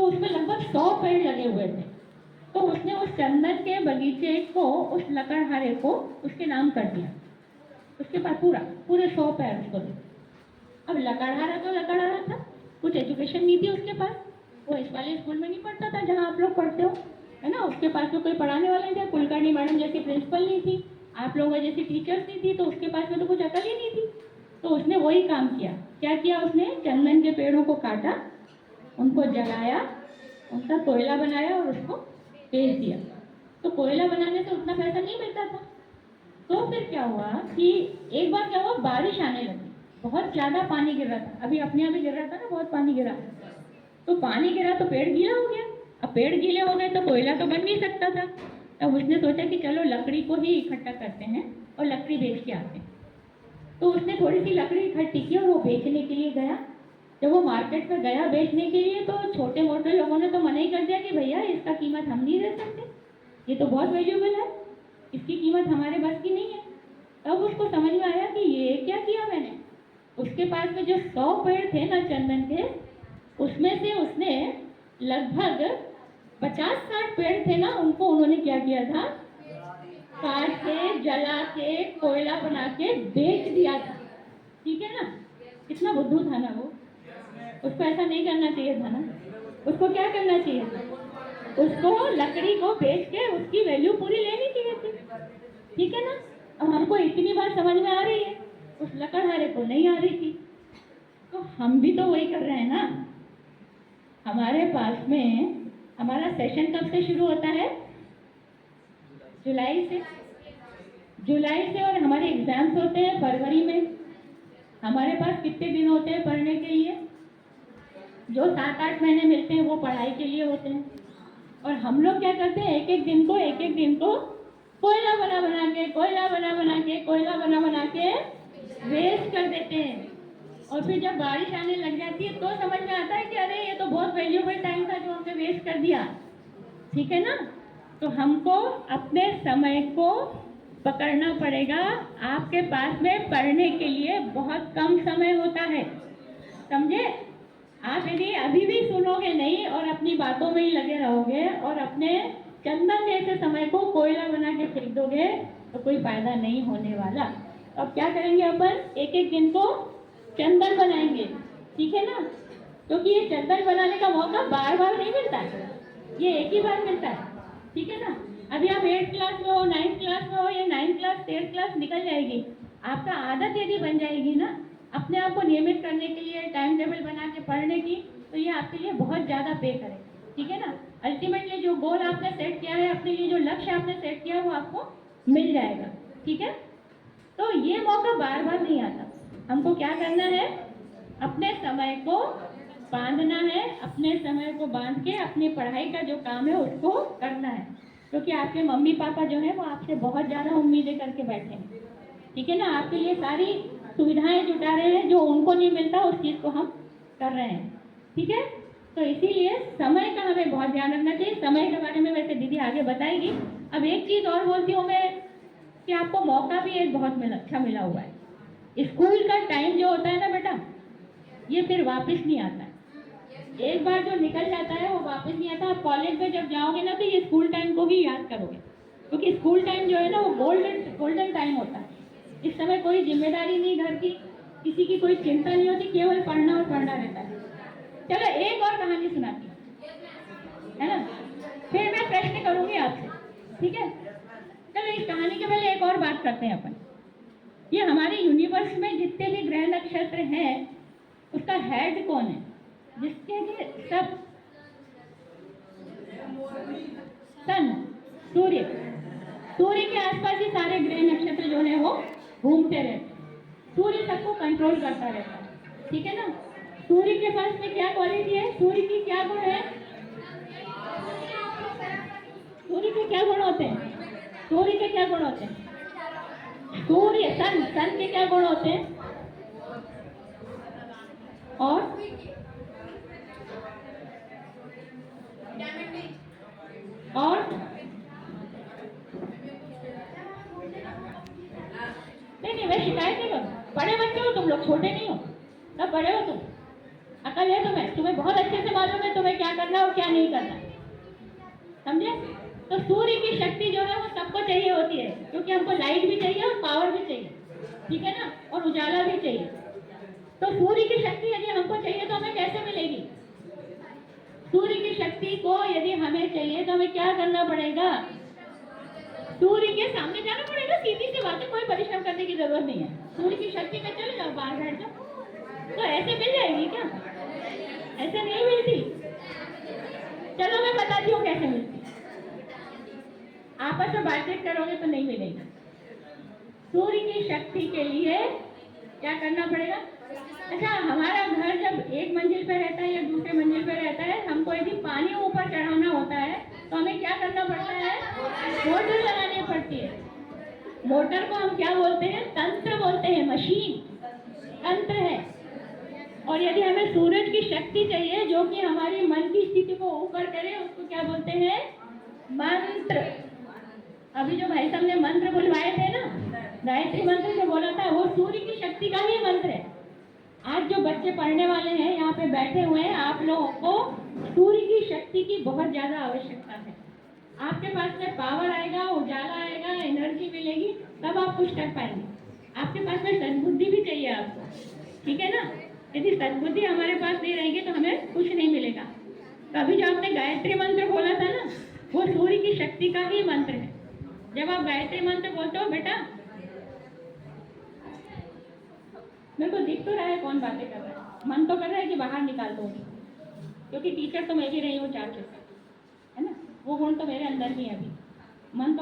उसमें लगभग 100 पेड़ लगे हुए थे। तो उसने उस चंदन के बगीचे को, उस लकड़हारे को उसके नाम कर दिया। उसके पास पूरे 100 पेड़ उसको थे। अब लकड़हारा तो लकड़हारा था, कुछ एजुकेशन नहीं थी उसके पास। वो इस वाले स्कूल में नहीं पढ़ता था जहाँ आप लोग पढ़ते हो, है ना। उसके पास तो कोई पढ़ाने वाला नहीं था, कुलकर्णी मैडम जैसी प्रिंसिपल नहीं थी, आप लोगों जैसी टीचर्स नहीं थी, तो उसके पास में तो कुछ अकल ही नहीं थी। तो उसने वही काम किया। क्या किया उसने? चंदन के पेड़ों को काटा, उनको जलाया, उनका कोयला बनाया और उसको बेच दिया। तो कोयला बनाने से उतना पैसा नहीं मिलता था। तो फिर क्या हुआ कि एक बार क्या हुआ, बारिश आने लगी, बहुत ज़्यादा पानी गिर रहा था। अभी अपने यहाँ भी गिर रहा था ना, बहुत पानी गिरा। तो पानी गिरा तो पेड़ गीला हो गया। अब पेड़ गीले हो गए तो कोयला तो बन नहीं सकता था। तब उसने सोचा कि चलो लकड़ी को ही इकट्ठा करते हैं और लकड़ी बेच के आते हैं। तो उसने थोड़ी सी लकड़ी इकट्ठी की और वो बेचने के लिए गया। जब वो मार्केट में गया बेचने के लिए, तो छोटे मोटे लोगों ने तो मना ही कर दिया कि भैया इसका कीमत हम नहीं दे सकते, ये तो बहुत वैल्यूबल है, इसकी कीमत हमारे बस की नहीं है। तब उसको समझ में आया कि ये क्या किया मैंने। उसके पास में जो 100 पेड़ थे ना चंदन के, उसमें से उसने लगभग 50-60 पेड़ थे ना, उनको उन्होंने क्या किया था, काट के, जला के, कोयला बना के बेच दिया था। ठीक है ना। कितना बुद्धू था ना वो। उसको ऐसा नहीं करना चाहिए था ना। उसको क्या करना चाहिए था, उसको लकड़ी को बेच के उसकी वैल्यू पूरी लेनी चाहिए थी। ठीक है ना। अब हमको इतनी बात समझ में आ रही है, उस लकड़हारे को नहीं आ रही थी। तो हम भी तो वही कर रहे हैं ना। हमारे पास में हमारा सेशन कब से शुरू होता है? जुलाई से। जुलाई से, और हमारे एग्जाम्स होते हैं फरवरी में। हमारे पास कितने दिन होते हैं पढ़ने के लिए? जो 7-8 महीने मिलते हैं वो पढ़ाई के लिए होते हैं। और हम लोग क्या करते हैं, एक एक दिन को कोयला बना बना के, कोयला बना बना के वेस्ट कर देते हैं। और फिर जब बारिश आने लग जाती है तो समझ में आता है कि अरे ये तो बहुत वैल्यूबल टाइम था जो हमने वेस्ट कर दिया। ठीक है ना। तो हमको अपने समय को पकड़ना पड़ेगा। आपके पास में पढ़ने के लिए बहुत कम समय होता है, समझे। आप यदि अभी भी सुनोगे नहीं और अपनी बातों में ही लगे रहोगे और अपने चंदन जैसे समय को कोयला बना के फेंक दोगे तो कोई फायदा नहीं होने वाला। तो अब क्या करेंगे अपन, एक एक दिन को चंदन बनाएंगे। ठीक है ना। क्योंकि ये चंदन बनाने का मौका बार बार नहीं मिलता है, ये एक ही बार मिलता है। ठीक है ना। अभी आप 8th क्लास में हो, 9th क्लास में हो, या 9th क्लास 10th क्लास निकल जाएगी। आपका आदत यदि बन जाएगी ना अपने आप को नियमित करने के लिए, टाइम टेबल बना के पढ़ने की, तो ये आपके लिए बहुत ज़्यादा पे करेगा। ठीक है ना। अल्टीमेटली जो गोल आपने सेट किया है अपने लिए, जो लक्ष्य आपने सेट किया है, वो आपको मिल जाएगा। ठीक है। तो ये मौका बार बार नहीं आता। हमको क्या करना है, अपने समय को बांधना है, अपने समय को बांध के अपनी पढ़ाई का जो काम है उसको करना है। क्योंकि आपके मम्मी पापा जो है वो आपसे बहुत ज़्यादा उम्मीदें करके बैठे हैं। ठीक है ना। आपके लिए सारी सुविधाएं जुटा रहे हैं, जो उनको नहीं मिलता उस चीज़ को हम कर रहे हैं। ठीक है। तो इसीलिए समय का हमें बहुत ध्यान रखना चाहिए। समय के बारे में वैसे दीदी आगे बताएगी। अब एक चीज़ और बोलती हूँ मैं कि आपको मौका भी एक बहुत अच्छा मिला हुआ है। स्कूल का टाइम जो होता है ना बेटा, ये फिर वापस नहीं आता है। एक बार जो निकल जाता है वो वापस नहीं आता। आप कॉलेज में जब जाओगे ना तो ये स्कूल टाइम को ही याद करोगे, क्योंकि स्कूल टाइम जो है ना वो गोल्डन टाइम होता है। इस समय कोई जिम्मेदारी नहीं घर की, किसी की कोई चिंता नहीं होती, केवल पढ़ना और पढ़ना रहता है। चलो एक और कहानी सुनाती हूँ, है ना। फिर मैं प्रश्न करूंगी आपसे। ठीक है। चलो इस कहानी के पहले एक और बात करते हैं अपन। ये हमारे यूनिवर्स में जितने भी ग्रह नक्षत्र हैं उसका हेड कौन है, जिसके लिए सब सन, सूर्य, सूर्य के आसपास ही सारे ग्रह नक्षत्र जो है वो घूमते रहते हैं। सूर्य सबको कंट्रोल करता रहता है। ठीक है ना। सूर्य के पास में क्या क्वालिटी है, सूर्य की क्या गुण है, सूर्य के क्या गुण होते हैं, सूर्य के क्या गुण होते हैं, सूर्य सन के क्या गुण होते हैं, और नहीं, मैं शिकायत नहीं करूँ। बड़े बच्चे हो तुम लोग, छोटे नहीं हो। तब बड़े हो तुम, अकल है तुम्हें बहुत अच्छे से मालूम है तुम्हें क्या क्या करना है और क्या नहीं करना, समझे। तो सूर्य की शक्ति जो है वो सबको चाहिए होती है, क्योंकि हमको लाइट भी चाहिए और पावर भी चाहिए, ठीक है ना, और उजाला भी चाहिए। तो सूर्य की शक्ति यदि हमको चाहिए तो हमें कैसे मिलेगी? सूर्य की शक्ति को यदि हमें चाहिए तो हमें क्या करना पड़ेगा? सूर्य के सामने जाना पड़ेगा। सीधी सी बात है, कोई परिश्रम करने की जरूरत नहीं है। सूर्य की शक्ति में चले जाओ, बाहर बैठ जाओ, तो ऐसे मिल जाएगी क्या? ऐसे नहीं मिलती। चलो मैं बताती हूँ कैसे मिलती। आपस में बातचीत करोगे तो नहीं मिलेगी। सूर्य की शक्ति के लिए क्या करना पड़ेगा? अच्छा, हमारा घर जब एक मंजिल पे रहता है या दूसरे मंजिल पे रहता है, हमको यदि पानी ऊपर चढ़ाना होता है तो हमें क्या करना पड़ता है? मोटर लगानी पड़ती है। मोटर को हम क्या बोलते हैं? तंत्र बोलते हैं, मशीन तंत्र है। और यदि हमें सूरज की शक्ति चाहिए जो कि हमारी मन की स्थिति को ऊपर करे, उसको क्या बोलते हैं? मंत्र। अभी जो भाई साहब ने मंत्र बुलवाए थे ना, गायत्री मंत्र जो बोला था, वो सूर्य की शक्ति का ही मंत्र है। आज जो बच्चे पढ़ने वाले हैं यहाँ पे बैठे हुए हैं, आप लोगों को सूर्य की शक्ति की बहुत ज्यादा आवश्यकता है। आपके पास में पावर आएगा, उजाला आएगा, एनर्जी मिलेगी, तब आप कुछ कर पाएंगे। आपके पास में सद्बुद्धि भी चाहिए आपको, ठीक है ना। यदि सद्बुद्धि हमारे पास नहीं रहेगी तो हमें कुछ नहीं मिलेगा। तो अभी जो आपने गायत्री मंत्र बोला था ना, वो सूर्य की शक्ति का ही मंत्र है। जब आप गायत्री मंत्र बोलते हो बेटा, मेरे को दिख तो रहा है कौन बातें कर रहा है, मन तो कर रहा है कि बाहर निकाल दो, क्योंकि टीचर तो मैं भी रही हूँ 4 है ना, वो गुण तो मेरे अंदर भी है। अभी मन तो